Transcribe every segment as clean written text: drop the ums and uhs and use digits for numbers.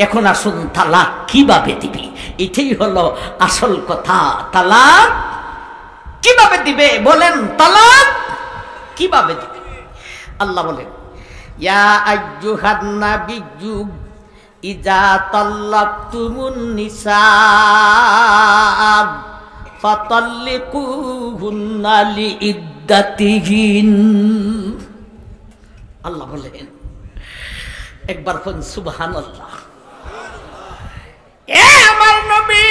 এখন আসুন তালাক কিভাবে দিবি, এটাই হলো আসল কথা। তালাক কিভাবে দিবে বলেন, তালাক কিভাবে দিবে? আল্লাহ বলেন, ইয়া আইয়ুহান নাবিয়্যু ইযা তাল্লাকতুমুন নিসা ফাতাল্লিকুহুন্না লিইদ্দাতিহিন। আল্লাহ বলেন, একবার কোন সুবহানাল্লাহ। এ আমার নবী,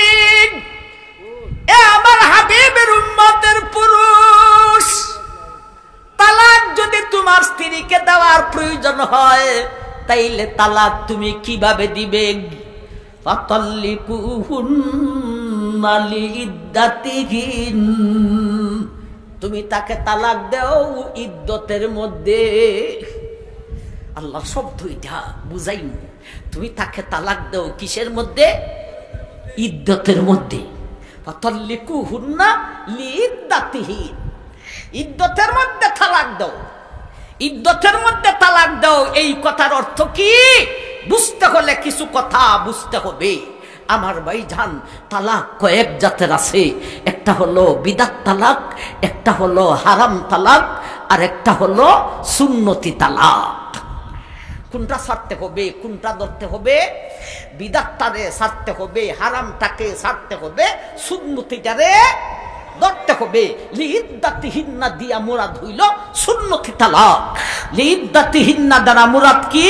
এ আমার হাবিবের উম্মতের পুরুষ, তালাক যদি তোমার স্ত্রীকে দেওয়ার প্রয়োজন হয় তাইলে তালাক তুমি কিভাবে দিবে? ফাতাল্লিকুহুন্না লিইদ্দাতিহিন, তুমি তাকে তালাক দাও ইদ্দতের মধ্যে। আল্লাহ শব্দ এটা বুঝাই, তুমি তাকে তালাক দাও কিসের মধ্যে? ইদ্দতের মধ্যে। ফাতাল্লিকুহুন্না লিইদ্দাতিহিন, ইদ্দতের মধ্যে তালাক দাও, ইদ্দতের মধ্যে তালাক দাও। এই কথার অর্থ কি বুঝতে হলে কিছু কথা বুঝতে হবে। আমার ভাইজান, তালাক কয়েক জাতের আছে। একটা হলো বিদাত তালাক, একটা হলো হারাম তালাক, আর একটা হলো সুন্নতি তালাক। কোনটা ছাড়তে হবে, কোনটা ধরতে হবে? বিদাতটারে ছাড়তে হবে, হারামটাকে ছাড়তে হবে, সুন্নতিটারে ধরতে হবে। লিইদ্দাতিহিন্না দিয়া মুরাদ হইল সুন্নতি তালাক। লিইদ্দাতিহিন্না দ্বারা মুরাদ কি?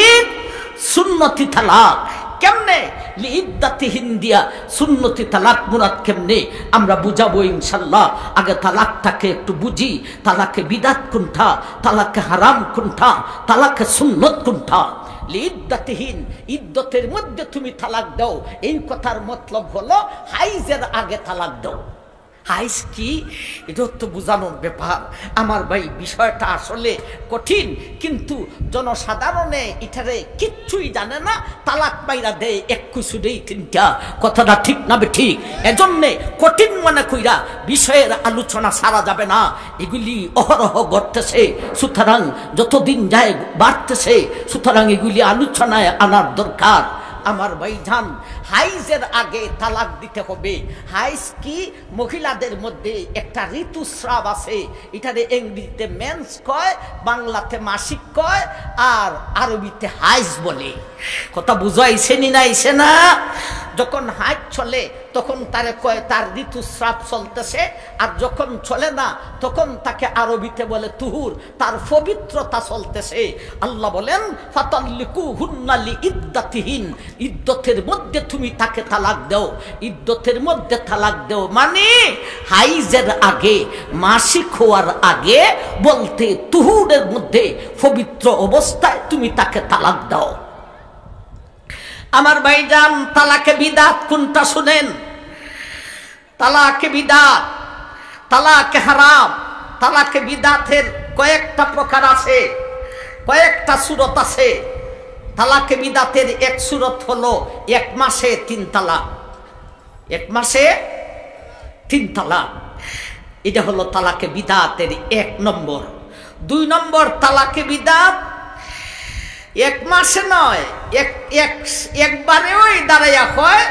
সুন্নতি তালাক। কেমনে লিইদ্দাতিহিন দিয়া সুন্নতি তালাক মুরাদ কেমনে আমরা বুঝাবো ইনশাআল্লাহ। আগে তালাকটাকে একটু বুঝি। তালাকে বিদাত কোনটা, তালাকে হারাম কোনটা, তালাকে সুন্নত কোনটা। লিইদ্দাতিহিন, ইদ্দতের মধ্যে তুমি তালাক দাও, এই কথার মতলব হলো হাইজের আগে তালাক দাও। হাইজ কি এটা তো বোঝানোর ব্যাপার। আমার ভাই, বিষয়টা আসলে কঠিন, কিন্তু জনসাধারণে এটারে কিচ্ছুই জানে না। তালাক পাইরা দেয় 21 তিনটা। কথাটা ঠিক না ঠিক? এজন্যে কঠিন মনে কইরা বিষয়ের আলোচনা সারা যাবে না। এগুলি অহরহ ঘটতেছে, সুতরাং যতদিন যায় বাড়তেছে, সুতরাং এগুলি আলোচনায় আনার দরকার। আমার ভাইজান, হাইজের আগে তালাক দিতে হবে। হাইজ কি? মহিলাদের মধ্যে একটা ঋতুস্রাব আছে, এটারে ইংরেজিতে মেন্স কয়, বাংলাতে মাসিক কয়, আর আরবিতে হাইজ বলে। কথা বুঝাইছে নি না? আইছে না? যখন হাইজ চলে তখন তারে কয় তার ঋতুস্রাব চলতেছে, আর যখন চলে না তখন তাকে আরবিতে বলে তুহুর, তার পবিত্রতা চলতেছে। আল্লাহ বলেন, ফাতাল্লিকুহুন্না লিইদ্দাতিহিন, ইদ্দতের মধ্যে তুমি তাকে তালাক দাও। ইদ্দতের মধ্যে তালাক দাও মানে হাইজের আগে, মাসিক হওয়ার আগে, বলতে তুহুরের মধ্যে পবিত্র অবস্থায় তুমি তাকে তালাক দাও। আমার ভাইজান, তালাকে বিদাত কোনটা শুনেন? তালাকে বিদাত, তালাকে হারাম, তালাকে বিদাতের কয়েকটা প্রকার আছে, কয়েকটা সূরত আছে। তালাকে বিদাতের এক সূরত হলো 1 মাসে 3 তালাক। 1 মাসে 3 তালাক, এটা হলো তালাকে বিদাতের 1 নম্বর। 2 নম্বর তালাকে বিদাত 1 মাসে নয়, একবারেও দাঁড়াইয়া হয়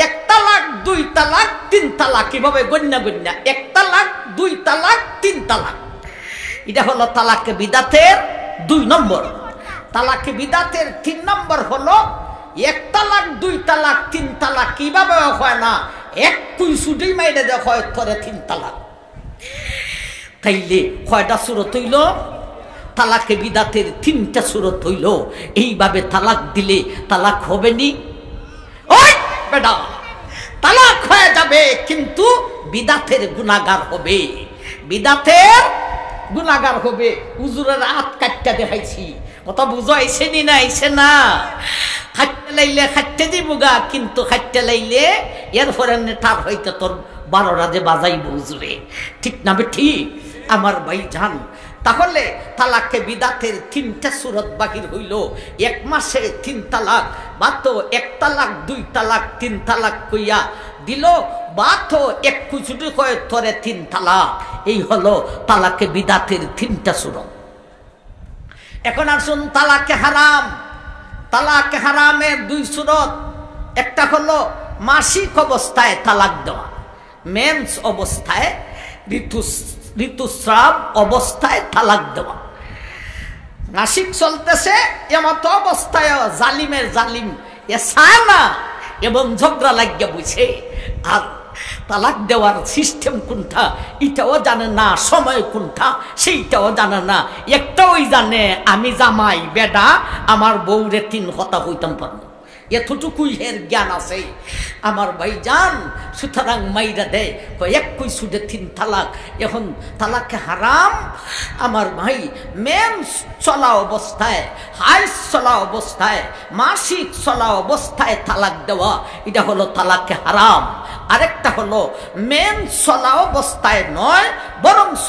1 তালাক, 2 তালাক, 3 তালাক। কিভাবে? গণ্যা গণ্যা 1 তালাক, 2 তালাক, 3 তালাক। এটা হলো তালাকে বিদাতের 2 নম্বর। তালাকে বিদাতের 3 নম্বর হলো 1 তালাক, 2 তালাক, 3 তালাক। কিভাবে হয় না? 1 কুইসুডি মাইরে দেখ হয় তোরে 3 তালাক। তাইলে কয়টা সূরত হইল? তালাকে বিদাতের 3টা সূরত হইল। এইভাবে তালাক দিলে তালাক হবে নি? ওই বেটা, তালাক হয়ে যাবে, কিন্তু বিদাতের গুনাহগার হবে। বিদাতের গুনাহগার হবে। হুজুরের হাত কাটতে দেখাইছি। কথা বুঝাইছে নি না? আইছে না? খাটতে লাইলে খাটতে দিব গা, কিন্তু খাটতে লাইলে এরপরে তার হইতে তোর 12 রাজে বাজাইব হুজুরে। ঠিক না ঠিক? আমার ভাইজান, তাহলে তালাকে বিদাতের 3টা সূরত বাহির হইল। 1 মাসে 3 তালাক, বা তো 1 তালাক, 2 তালাক, 3 তালাক কইয়া দিল, বা তো 1 কুচুটি কয় তোরে 3 তালাক। এই হলো তালাকে বিদাতের 3টা সূরত। এখন আসুন তালাকে হারাম। তালাক হারামের দুই সূরত, একটা হলো মাসিক অবস্থায় তালাক দেওয়া, মেন্স অবস্থায়, ঋতুস্রাব অবস্থায় তালাক দেওয়া। মাসিক চলতেছে এমত অবস্থায় জালিমের জালিম এ চায় না এবং ঝগড়া লাগিয়া বুঝে, আর তালাক দেওয়ার সিস্টেম কোনটা এটাও জানে না, সময় কোনটা সেইটাও জানে না। একটাই জানে, আমি জামাই বেডা, আমার বউরে 3 কথা হইতাম পারবো, এতটুকুই এর জ্ঞান আছে আমার ভাইজান। সুতরাং মাইরা দেয় একই সুদে 3 তালাক। এখন তালাকে হারাম আমার ভাই মেন্স চলা অবস্থায়, হাইস চলা অবস্থায়, মাসিক চলা অবস্থায় তালাক দেওয়া, এটা হলো তালাকে হারাম। আরেকটা হলো মেন্স চলা অবস্থায় নয়, বরংস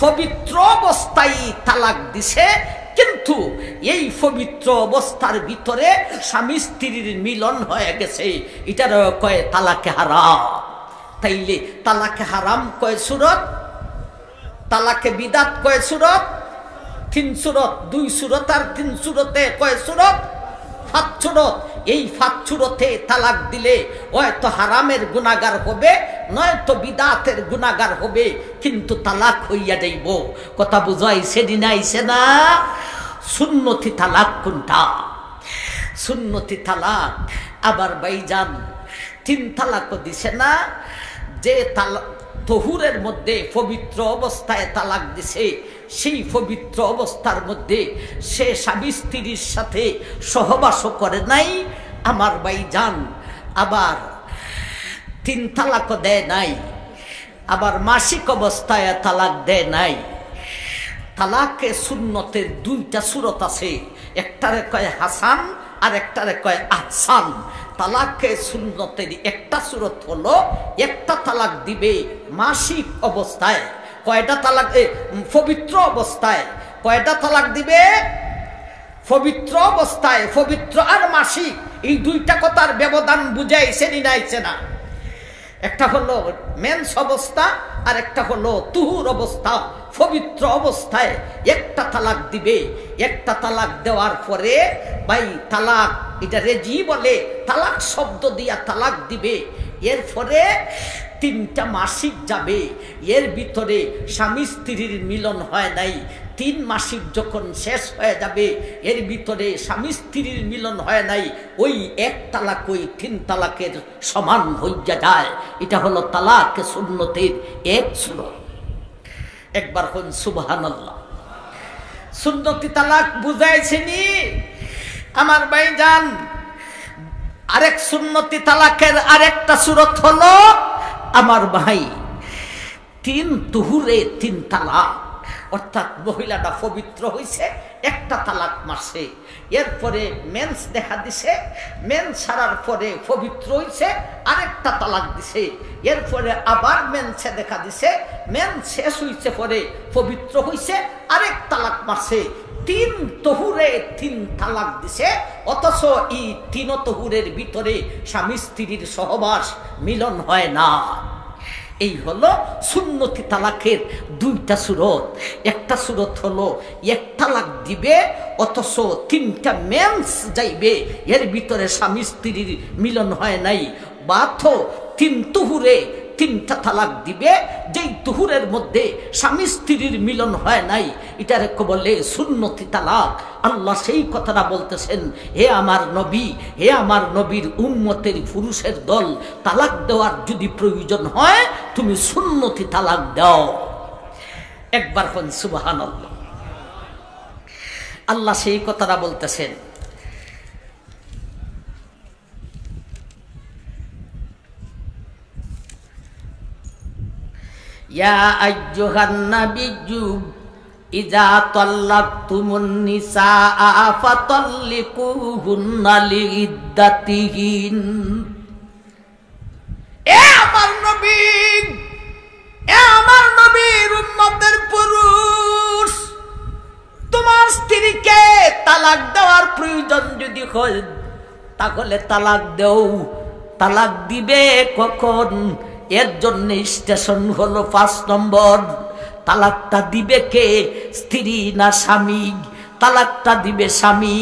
পবিত্র অবস্থায় তালাক দিছে, কিন্তু এই পবিত্র অবস্থার ভিতরে স্বামী স্ত্রীর মিলন হয়ে গেছে, এটার কয় তালাকে হারাম। তাইলে তালাকে হারাম কয় সূরত, তালাকে বিদাত কয় সূরত, 3 সূরত, 2 সূরত আর 3 সূরতে কয় সূরত, 5 সূরত। এই 5 সূরতে তালাক দিলে হয়তো হারামের গুনাহগার হবে, নয়তো বিদাতের গুনাহগার হবে, কিন্তু তালাক হইয়া যাইব। কথা বুঝাইছে দিন আইছে না? সুন্নতি তালাক কোনটা? সুন্নতি তালাক আবার ভাইজান 3 তালাকও দিছে না। যে তালাক তহুরের মধ্যে পবিত্র অবস্থায় তালাক দিছে, সেই পবিত্র অবস্থার মধ্যে সে স্বামী স্ত্রীর সাথে সহবাসও করে নাই আমার ভাইজান, আবার 3 তালাকও দেয় নাই, আবার মাসিক অবস্থায় তালাক দেয় নাই। তালাকে সুন্নতের 2টা সূরত আছে, একটারে কয় হাসান আর একটারে কয় আহসান। তালাকে সুন্নতের একটা সূরত হলো, একটা তালাক দিবে মাসিক অবস্থায়। কয়টা তালাক? পবিত্র অবস্থায়। কয়টা তালাক দিবে? পবিত্র অবস্থায়। পবিত্র আর মাসিক এই 2টা কথার ব্যবধান বুঝাইছে নিনাইছে না? একটা হলো মেন্স অবস্থা আর একটা হলো তুহুর অবস্থা। পবিত্র অবস্থায় একটা তালাক দিবে, একটা তালাক দেওয়ার পরে ভাই তালাক, এটা রেজি বলে, তালাক শব্দ দিয়া তালাক দিবে, এরপরে 3টা মাসিক যাবে, এর ভিতরে স্বামী স্ত্রীর মিলন হয় নাই। 3 মাসিক যখন শেষ হয়ে যাবে, এর ভিতরে স্বামী স্ত্রীর মিলন হয় নাই, ওই 1 তালাক ওই 3 তালাকের সমান হইয়া যায়। এটা হলো তালাকে সুন্নতের 1 সূরত। একবার কোন সুবহানাল্লাহ। সুন্নতি তালাক বুঝাইছেনি আমার ভাইজান। আরেক সুন্নতি তালাকের আরেকটা সূরত হলো আমার ভাই 3 তুহুরে 3 তালাক, অর্থাৎ মহিলাটা পবিত্র হইছে, একটা তালাক মারছে, এরপরে মেন্স দেখা দিছে, মেন্স ছাড়ার পরে পবিত্র হইছে, আরেকটা তালাক দিছে, এরপরে আবার মেন্সে দেখা দিছে, মেন্স শেষ হইছে, পরে পবিত্র হইছে, আরেক তালাক মারছে। 3 তহুরে 3 তালাক দিছে, অথচ এই 3 তহুরের ভিতরে স্বামী স্ত্রীর সহবাস মিলন হয় না। এই হলো সুন্নতি তালাকের 2টা সূরত। একটা সূরত হলো 1 তালাক দিবে, অথচ 3টা মেন্স যাইবে, এর ভিতরে স্বামী স্ত্রীর মিলন হয় নাই, বা তো 3 তুহুরে 3টা তালাক দিবে, যেই তুহুরের মধ্যে স্বামী স্ত্রীর মিলন হয় নাই, এটারে বলে সুন্নতি তালাক। আল্লাহ সেই কথাটা বলতেছেন, হে আমার নবী, হে আমার নবীর উম্মতের পুরুষের দল, তালাক দেওয়ার যদি প্রয়োজন হয় তুমি সুন্নতি তালাক দাও। একবার কোন সুবহানাল্লাহ। আল্লাহ সেই কথাটা বলতেছেন। ইয়া আইয়ুহান নাবিয়্যু ইযা তাল্লাকতুমুন নিসা ফাতাল্লিকুহুন্না লিইদ্দাতিহিন। এ আমার নবী, এ আমার নবীর উম্মতের পুরুষ, তোমার স্ত্রীকে তালাক দেওয়ার প্রয়োজন যদি হয় তাহলে তালাক দেও। তালাক দিবে কখন? এর জন্য স্টেশন হলো 5 নম্বর। তালাকটা দিবে কে? স্ত্রী না স্বামী? তালাকটা দিবে স্বামী।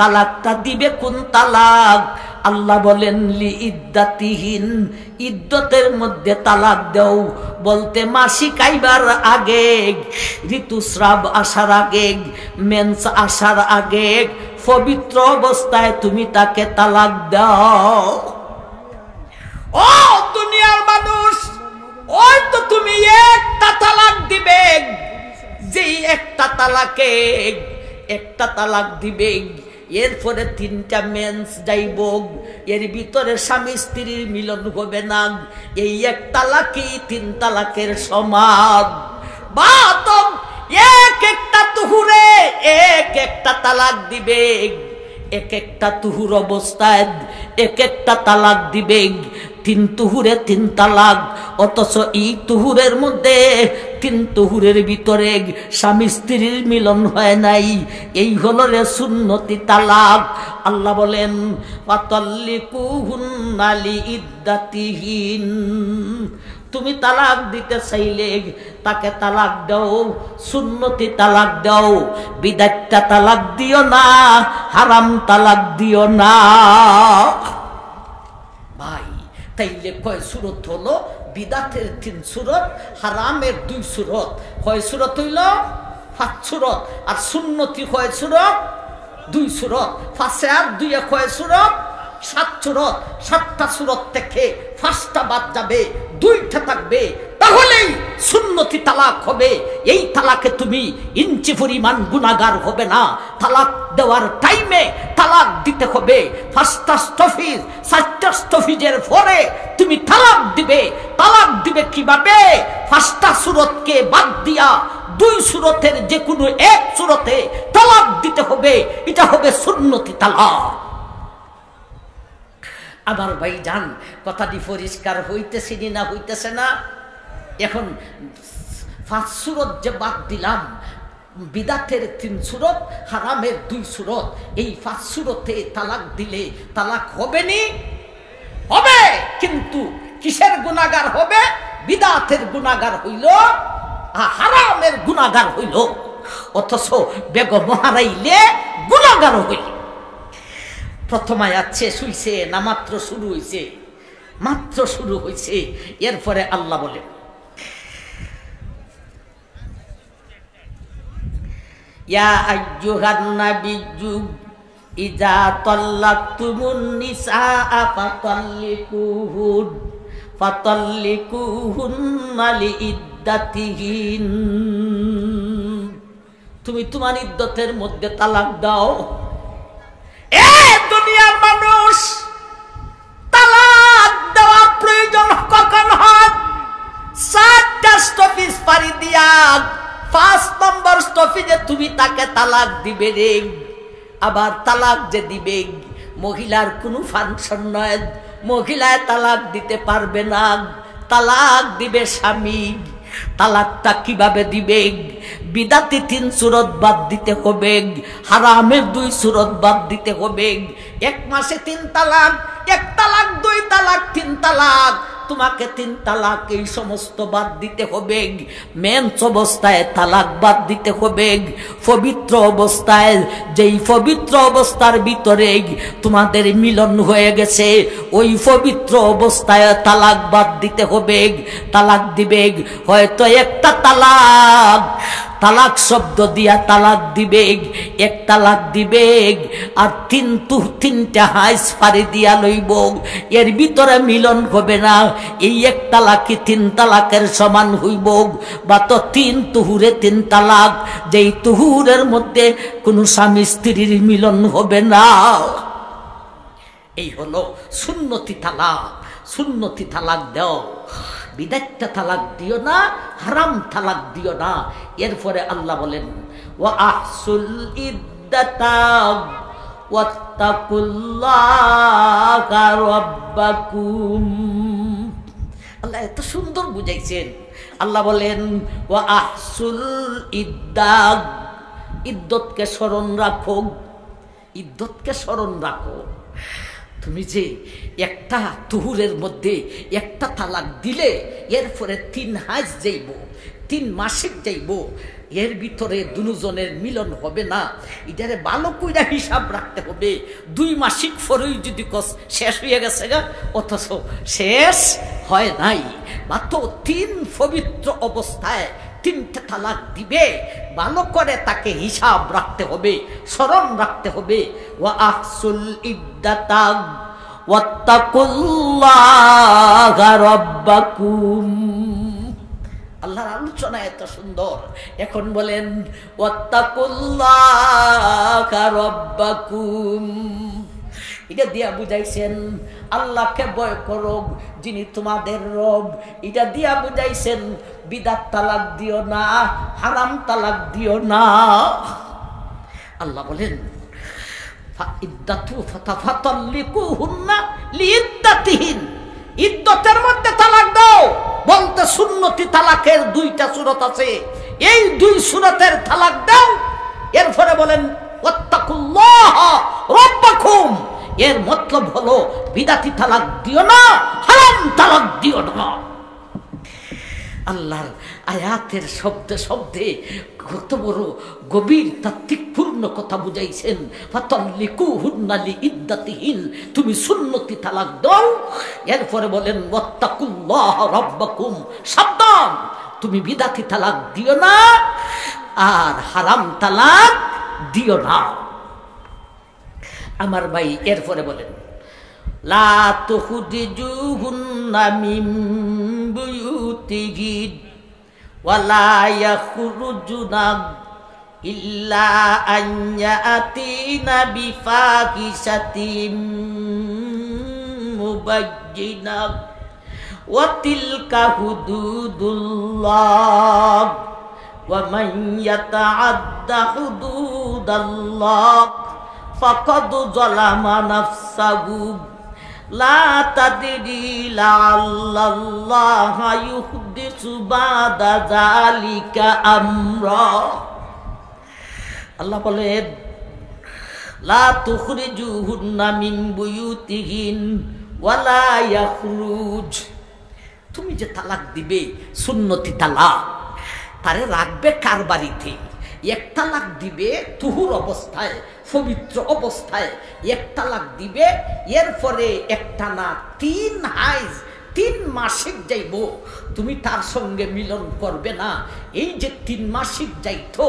তালাকটা দিবে কোন তালাক? আল্লাহ বলেন লি ইদ্দাতিহিন, ইদ্দতের মধ্যে তালাক দাও। বলতে মাসিক আইবার আগে, ঋতুস্রাব আসার আগে, মেন্স আসার আগে, পবিত্র অবস্থায় তুমি তাকে তালাক দাও। ও দুনিয়ার মানুষ, ওই তো তুমি একটা তালাক দিবে, যেই একটা তালাক দিবে, এরপরে 3টা মেন্স যাইব, এর ভিতরে স্বামী স্ত্রীর মিলন হবে না। এই এক তালাকই 3 তালাকের সমান। বাতম একটা তুহুরে একটা তালাক দিবে, একটা তুহুর অবস্থায় একটা তালাক দিবে। 3 তুহুরে 3 তালাক, অথচ এই তুহুরের মধ্যে 3 তুহুরের ভিতরে স্বামী স্ত্রীর মিলন হয় নাই। এই হলো রে সুন্নতি তালাক। আল্লাহ বলেন ফাতাল্লিকুহুন্না লিইদ্দাতিহিন, তুমি তালাক দিতে চাইলে তাকে তালাক দাও, সুন্নতি তালাক দাও। বিদাতটা তালাক দিও না, হারাম তালাক দিও না। ভাই তাইলে কয় সূরত হলো? বিদাতের 3 সূরত, হারামের 2 সূরত। কয় সূরত হইল? 5 সূরত। আর সুন্নতি কয় সূরত? 2 সূরত। 5 আর 2 কয় সূরত? 7 সূরত। 7টা সূরত থেকে 5টা বাদ যাবে, 2টা থাকবে। তাহলেই সুন্নতি তালাক হবে। এই তালাকে তুমি ইঞ্চি পরিমাণ গুনাহগার হবে না। তালাক দেওয়ার টাইমে তালাক দিতে হবে। 5টা স্টফিজ, 4টা স্টফিজের পরে তুমি তালাক দিবে। তালাক দিবে কিভাবে? 5টা সূরতকে বাদ দিয়া 2 সূরতের যে কোনো এক সূরতে তালাক দিতে হবে। এটা হবে সুন্নতি তালাক। আমার ভাই জান, কথাটি পরিষ্কার হইতেছে না হইতেছে না? এখন 5 সূরত যে বাদ দিলাম, বিদাতের 3 সূরত, হারামের 2 সূরত, এই 5 সূরতে তালাক দিলে তালাক হবে নি? হবে। কিন্তু কিসের গুনাহগার হবে? বিদাতের গুনাহগার হইল, হারামের গুনাহগার হইল। অথচ বেগম হারাইলে গুনাহগার হইল। প্রথম আয়াত শেষ হইছে না মাত্র শুরু হইছে? মাত্র শুরু হইছে। এরপরে আল্লাহ বলেন ইয়া আইয়ুহান নাবিয়্যু ইযা তাল্লাকতুমুন নিসা ফাতাল্লিকুহুন্না লিইদ্দাতিহিন, তুমি তোমার ইদ্দতের মধ্যে তালাক দাও। দুনিয়ার মানুষ, তালাক দেওয়ার প্রয়োজন কখন হয়? 4টা স্টপিজ পারি দিয়া 5 নম্বর স্টপিজে তুমি তাকে তালাক দিবে রে। আবার তালাক যে দিবে, মহিলার কোনো ফাংশন নয়, মহিলায় তালাক দিতে পারবে না। তালাক দিবে স্বামী। তালাকটা কিভাবে দিবে? বিদাতি 3 সূরত বাদ দিতে হবে, হারামের 2 সূরত বাদ দিতে হবে। 1 মাসে 3 তালাক, 1 তালাক, 2 তালাক, 3 তালাক। তোমাকে 3 তালাক এই সমস্ত বাদ দিতে হবে। মেন্স অবস্থায় তালাক বাদ দিতে হবে। পবিত্র অবস্থায়, যেই পবিত্র অবস্থার ভিতরে তোমাদের মিলন হয়ে গেছে, ওই পবিত্র অবস্থায় তালাক বাদ দিতে হবে। তালাক দিবে হয়তো একটা তালাক, তালাক শব্দ দিয়া তালাক দিবে, 1 তালাক দিবে, আর 3টা হাইস পারি দিয়া লইব। এর ভিতরে মিলন হবে না। এই 1 তালাকই 3 তালাকের সমান হইব। বা তো 3 তুহুরে 3 তালাক, যেই তুহুরের মধ্যে কোনো স্বামী স্ত্রীর মিলন হবে না। এই হলো সুন্নতি তালাক। সুন্নতি তালাক দাও, বিদাতটা তালাক দিও না, হারাম তালাক দিও না। এরপরে আল্লাহ বলেন ওয়া আহসুল ইদ্দাতা ওয়াত্তাকুল্লাহা রাব্বাকুম। আল্লাহ এত সুন্দর বুঝাইছেন। আল্লাহ বলেন ওয়া আহসুল ইদ্দাত, ইদ্দতকে স্মরণ রাখো, ইদ্দতকে স্মরণ রাখো। তুমি যে একটা তুহুরের মধ্যে একটা তালাক দিলে, এরপরে 3 হাজ যাইব, 3 মাসিক যাইব, এর ভিতরে দুজনের মিলন হবে না, এটারে ভালো কইরা হিসাব রাখতে হবে। 2 মাসিক পরেই যদি শেষ হয়ে গেছে গা, অথচ শেষ হয় নাই, মাত্র 3 পবিত্র অবস্থায় 3টা তালাক দিবে, ভালো করে তাকে হিসাব রাখতে হবে, স্মরণ রাখতে হবে। ওয়া আহসুল ইদ্দাতা ওয়াত্তাকুল্লাহা রাব্বাকুম। আল্লাহর আলোচনা এত সুন্দর, এখন বলেন ওয়াত্তাকুল্লাহা রাব্বাকুম। এটা দিয়া বুঝাইছেন আল্লাহকে ভয় করো যিনি তোমাদের রব। এটা দিয়া বুঝাইছেন বিদাত তালাক দিও না, হারাম তালাক দিও না। আল্লাহ বলেন ইদ্দতের মধ্যে তালাক দাও বলতে সুন্নতি তালাকের 2টা সূরত আছে, এই 2 সূরতের তালাক দাও। এরপরে বলেন ওয়াত্তাকুল্লাহা রাব্বাকুম, এর মতলব হলো বিদাতি তালাক দিও না, হারাম তালাক দিও না। আল্লাহর আয়াতের শব্দে শব্দে কত বড় গভীর তাত্ত্বিকপূর্ণ কথা বুঝাইছেন। ফাতাল্লিকুহুন্না লিইদ্দাতিহিন, তুমি সুন্নতি তালাক দাও। এরপরে বলেন ওয়াত্তাকুল্লাহা রাব্বাকুম, সাবধান তুমি বিদাতি তালাক দিও না আর হারাম তালাক দিও না। আমার ভাই এরপরে বলেন লা তুখরিজুহুন্না মিন বুয়ুতিহিন ওয়ালা ইয়াখরুজুনা ইল্লা আন ইয়াতিনা বিফাহিশাতিন মুবাজ্জিনাহ ওয়া তিলকা হুদুদুল্লাহ ওয়া মান ইয়াতাআদ্দা হুদুদাল্লাহ ফাকাদ যালামা নাফসাহু লা তাদরি লাআল্লাল্লাহা ইউহদিসু বাদা যালিকা আমরা। আল্লাহ বলেন লা তুখরিজুহুন্না মিন বুয়ুতিহিন ওয়ালা ইয়াখরুজ, তুমি যে তালাক দিবে সুন্নতি তালাক, তারে রাখবে কার বাড়িতে? 1 তালাক দিবে তুহুর অবস্থায়, পবিত্র অবস্থায় 1 তালাক দিবে, এরপরে একটা না 3 হাইজ 3 মাসিক যাইব, তুমি তার সঙ্গে মিলন করবে না। এই যে 3 মাসিক যাইতো,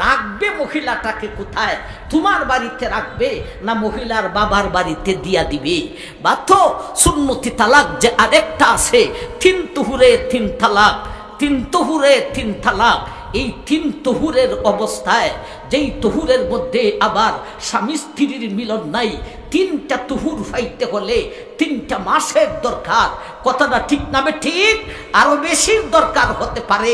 রাখবে মহিলাটাকে কোথায়? তোমার বাড়িতে রাখবে না মহিলার বাবার বাড়িতে দিয়া দিবে? বা তো সুন্নতি তালাক যে আরেকটা আছে, 3 তুহুরে 3 তালাক, 3 তুহুরে 3 তালাক। এই 3 তুহুরের অবস্থায়, যেই তুহুরের মধ্যে আবার স্বামী স্ত্রীর মিলন নাই, 3টা তুহুর পাইতে হলে 3টা মাসের দরকার। কথাটা ঠিক না? ঠিক, আরো বেশি দরকার হতে পারে।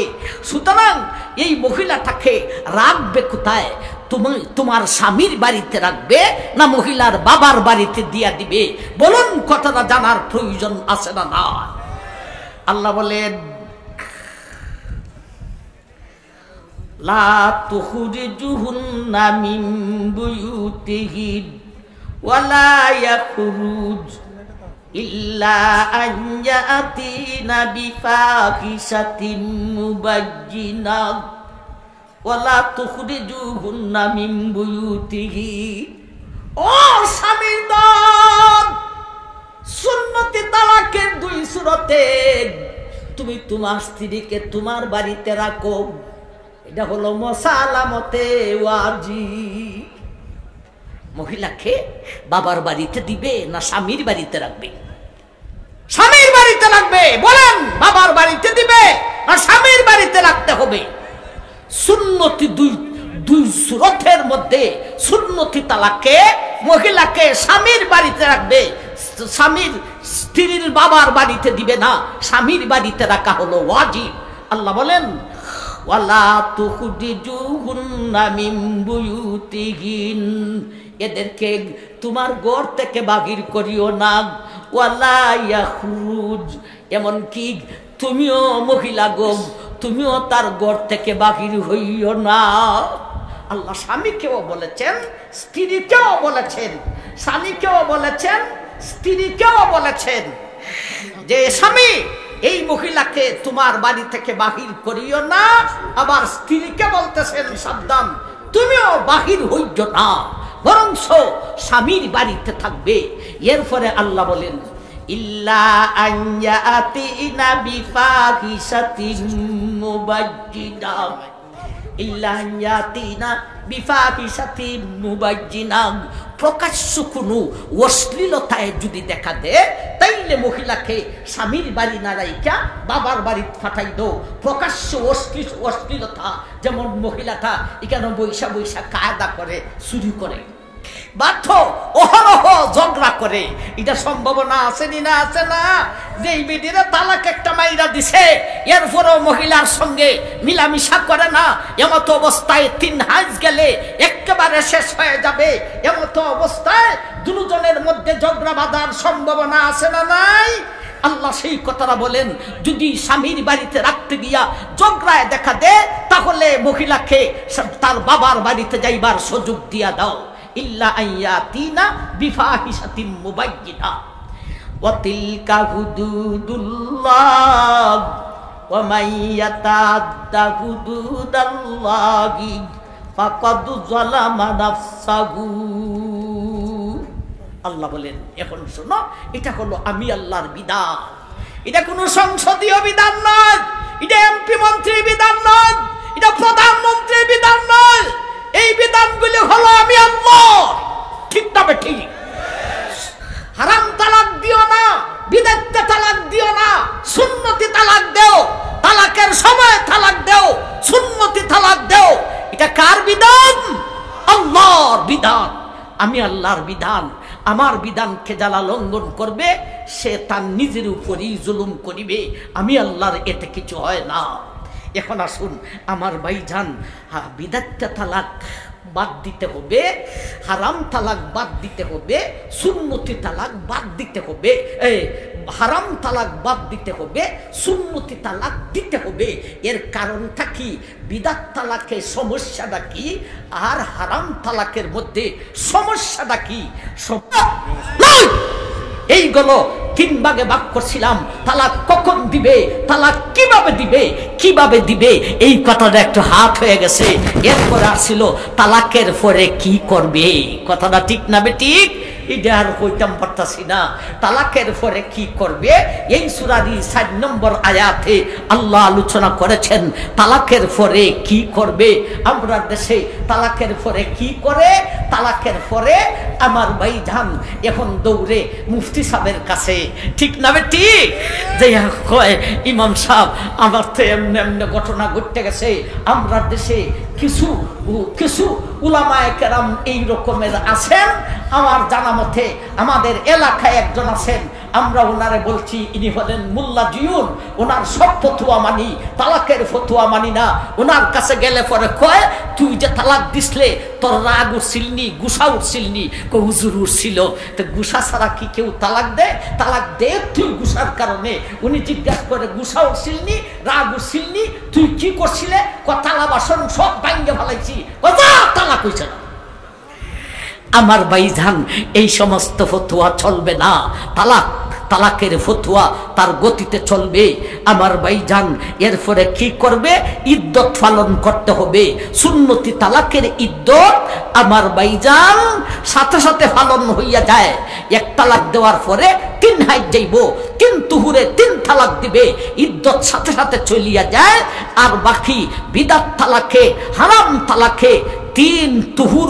সুতরাং এই মহিলাটাকে রাখবে কোথায়? তুমি তোমার স্বামীর বাড়িতে রাখবে না মহিলার বাবার বাড়িতে দিয়া দিবে? বলুন, কথাটা জানার প্রয়োজন আছে না? না। আল্লাহ বলেন লা তুখরিজুহুন্না মিন বুয়ুতিহিন ওয়ালা ইয়াখরুজ ইল্লা আন ইয়াতিনা বিফাহিশাতিন মুবাজ্জিনাহ ওয়ালা তুখরিজুহুন্না মিন বুয়ুতিহিন। ও স্বামীর দল, সুন্নতি তালাকের 2 সূরতে তুমি তোমার স্ত্রীকে তোমার বাড়িতে রাখো, এটা হলো মুসালামতে ওয়াজিব। মহিলাকে বাবার বাড়িতে দিবে না স্বামীর বাড়িতে রাখবে? স্বামীর বাড়িতে রাখবে। বলেন, বাবার বাড়িতে দিবে না স্বামীর বাড়িতে রাখতে হবে? সুন্নতি 2 সূরতের মধ্যে সুন্নতি তালাকে মহিলাকে স্বামীর বাড়িতে রাখবে, স্বামীর স্ত্রীর বাবার বাড়িতে দিবে না, স্বামীর বাড়িতে রাখা হলো ওয়াজিব। আল্লাহ বলেন ওয়ালা তুখরিজুহুন্না মিন বুয়ুতিহিন, এদেরকে তোমার ঘর থেকে বাহির করিও না। ওয়ালা ইয়াখরুজ, এমনকি তুমিও মহিলা গো, তুমিও তার ঘর থেকে বাহির হইও না। আল্লাহ স্বামীকেও বলেছেন, স্ত্রীকেও বলেছেন, স্বামীকেও বলেছেন, স্ত্রীকেও বলেছেন যে স্বামী এই মহিলাকে তোমার বাড়ি থেকে বাহির করিও না। আবার স্ত্রীকে বলতেছেন সাবধান, তুমিও বাহির হইও না, বরং স্বামীর বাড়িতে থাকবে। এরপরে আল্লাহ বলেন ইল্লা আন ইয়াতিনা বিফাহিশাতিন মুবাজ্জিনাহ, ইল্লা আন ইয়াতিনা বিফাহিশাতিন মুবাজ্জিনাহ, প্রকাশ্য কোনো অশ্লীলতায় যদি দেখা দে তাইলে মহিলাকে স্বামীর বাড়ি না রাইকা বাবার বাড়ি ফাটাই দো। প্রকাশ্য অশ্লীলতা, যেমন মহিলাটা এখানে বৈশা বৈশা কায়দা করে, চুরি করে, বাধ্য অহরহ ঝগড়া করে, এটা সম্ভাবনা আসেনি না? আছে না? যে এই বেডিরে তালাক একটা মাইরা দিছে, এরপরও মহিলার সঙ্গে মিলামিশা করে না, এমতো অবস্থায় 3 হাজ গেলে একেবারে শেষ হয়ে যাবে। এমতো অবস্থায় দুজনের মধ্যে ঝগড়া বাঁধার সম্ভাবনা আছে না নাই? আল্লাহ সেই কথাটা বলেন, যদি স্বামীর বাড়িতে রাখতে গিয়া ঝগড়ায় দেখা দে তাহলে মহিলাকে তার বাবার বাড়িতে যাইবার সুযোগ দিয়া দাও। ইল্লা আইয়াতিনা বিফাহিশাতিন মুবাজ্জিনা ওয়া তিলকা হুদুদুল্লাহ ওয়া মান ইয়াতাআদ্দা হুদুদাল্লাহি ফাকাদ যালামা নাফসাহু। আল্লাহ বলেন, এখন শোনো, এটা হলো আমি আল্লাহর বিধান। এটা কোনো সংসদীয় বিধান নয়, এটা এমপি মন্ত্রীর বিধান নয়, এটা প্রধানমন্ত্রীর বিধান নয়। এই বিধানগুলি হলো আমি আল্লাহ। ঠিক তবে ঠিক। হারাম তালাক দিও না, বিদআত তালাক দিও না, সুন্নতি তালাক দেও। তালাকের সময় তালাক দেও, সুন্নতি তালাক দেও। এটা কার বিধান? আল্লাহর বিধান। আমি আল্লাহর বিধান। আমার বিধানকে যারা লঙ্ঘন করবে সে তার নিজের উপরই জুলুম করিবে। আমি আল্লাহর এতে কিছু হয় না। এখন আসুন আমার ভাইজান, বিদআত তালাক বাদ দিতে হবে, হারাম তালাক বাদ দিতে হবে, সুন্নতি তালাক বাদ দিতে হবে। হারাম তালাক বাদ দিতে হবে, সুন্নতি তালাক দিতে হবে। এর কারণটা কি? বিদআত তালাকের সমস্যাটা কি আর হারাম তালাকের মধ্যে সমস্যাটা কি? এইগুলো 3 ভাগে ভাগ করছিলাম। তালাক কখন দিবে, তালাক কিভাবে দিবে, কিভাবে দিবে, এই কথাটা একটু হাত হয়ে গেছে। এরপরে আসছিল তালাকের পরে কি করবে। কথাটা ঠিক না বেঠিক? এটা আর কইতাম পারতাছি না। তালাকের পরে কি করবে এই সূরারই 4 নম্বর আয়াতে আল্লাহ আলোচনা করেছেন তালাকের পরে কি করবে। আমরা দেশে তালাকের পরে কি করে? তালাকের পরে আমার ভাইজান এখন দৌড়ে মুফতি সাহেবের কাছে। ঠিক না বেঠিক? যে কয় ইমাম সাহেব আমার তো এমনি এমনি ঘটনা ঘটতে গেছে। আমরা দেশে কিছু কিছু উলামায়ে কেরাম এই রকমের আছেন। আমার জানা মতে আমাদের এলাকায় একজন আছেন, আমরা ওনারে বলছি, ইনি হলেন মোল্লা জিউন। ওনার সব ফতুয়া মানি, তালাকের ফতুয়া মানি না। ওনার কাছে গেলে পরে কয়, তুই যে তালাক দিসলে তোর রাগ উঠছিলনি, গুসা উঠছিলনি? হুজুর উঠছিল। তো গুসা ছাড়া কি কেউ তালাক দেয়? তালাক দে তুই গুসার কারণে। উনি জিজ্ঞাসা করে, গুসা উঠছিলনি, রাগ উঠছিলনি, তুই কি করছিলে? থালা বাসন সব ভাঙ্গে ফেলাইছি। তালাক হইছে না। আমার ভাইজান এই সমস্ত ফতুয়া চলবে না। তালাকের ফতুয়া তার গতিতে চলবে। আমার ভাইজান এরপরে কি করবে? ইদ্দত পালন করতে হবে। সুন্নতি তালাকের ইদ্দত আমার ভাইজান সাথে সাথে পালন হইয়া যায়। 1 তালাক দেওয়ার পরে 3 হাইজ যাইব, 3 তুহুরে 3 তালাক দিবে, ইদ্দত সাথে সাথে চলিয়া যায়। আর বাকি বিদআত তালাকে, হারাম তালাকে 3 তুহুর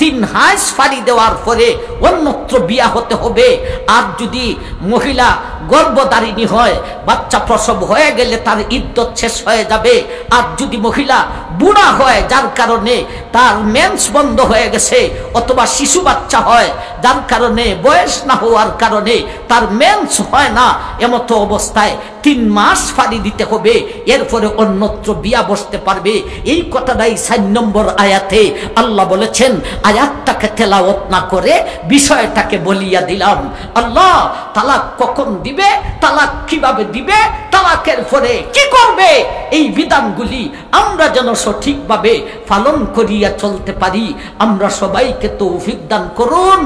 3 হাইজ ফাড়ি দেওয়ার পরে অন্যত্র বিয়া হতে হবে। আর যদি মহিলা গর্ভধারিণী হয়, বাচ্চা প্রসব হয়ে গেলে তার ইদ্দত শেষ হয়ে যাবে। আর যদি মহিলা বুড়া হয়, যার কারণে তার মেন্স বন্ধ হয়ে গেছে, অথবা শিশু বাচ্চা হয় যার কারণে বয়স না হওয়ার কারণে তার মেন্স হয় না, এমতো অবস্থায় 3 মাস ফাড়ি দিতে হবে। এরপরে অন্যত্র বিয়া বসতে পারবে। এই কথাটাই 4 নম্বর আয়াতে আল্লাহ বলেছেন। আয়াতটাকে তেলাওয়াত না করে বিষয়টাকে বলিয়া দিলাম। আল্লাহ তালাক কখন দিবে, তালাক কিভাবে দিবে, তালাকের পরে কি করবে, এই বিধানগুলি আমরা যেন সঠিকভাবে পালন করিয়া চলতে পারি। আমরা সবাইকে তৌফিক দান করুন।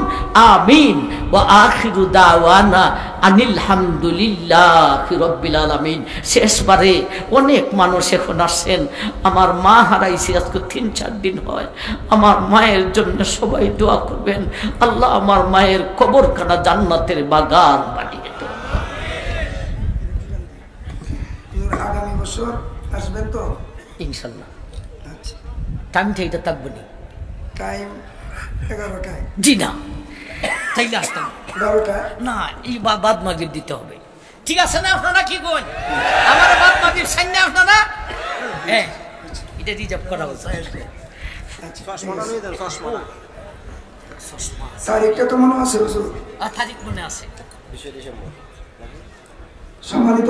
আমিন। ওয়া আখিরু দাওয়ানা আনিল হামদুলিল্লাহি রাব্বিল আলামিন। শেষবারে অনেক মানুষ এখন আসেন, আমার মা হারাইছে আজকে 3-4 দিন হয়, আমার মায়ের জন্য সবাই দোয়া করবেন, আল্লাহ আমার মায়ের কবরখানা জান্নাতের বাগান বানিয়ে দেন। আগামী বছর আসবেন তো ইনশাল্লাহ। আচ্ছা, টাইমটা এটা থাকবো নি? টাইম 11টায়। জি না, তাইলে আসতাম 12টায় না, এই বাদ মাগরিব দিতে হবে। ঠিক আছে না? আপনারা কি করেন? আমার বাদ মাগরিব সাইন না আপনারা? হ্যাঁ, এটা রিজার্ভ করা হচ্ছে। তারিখটা তো মনে আছে হুজুর? তারিখ মনে আছে। সম্মানিত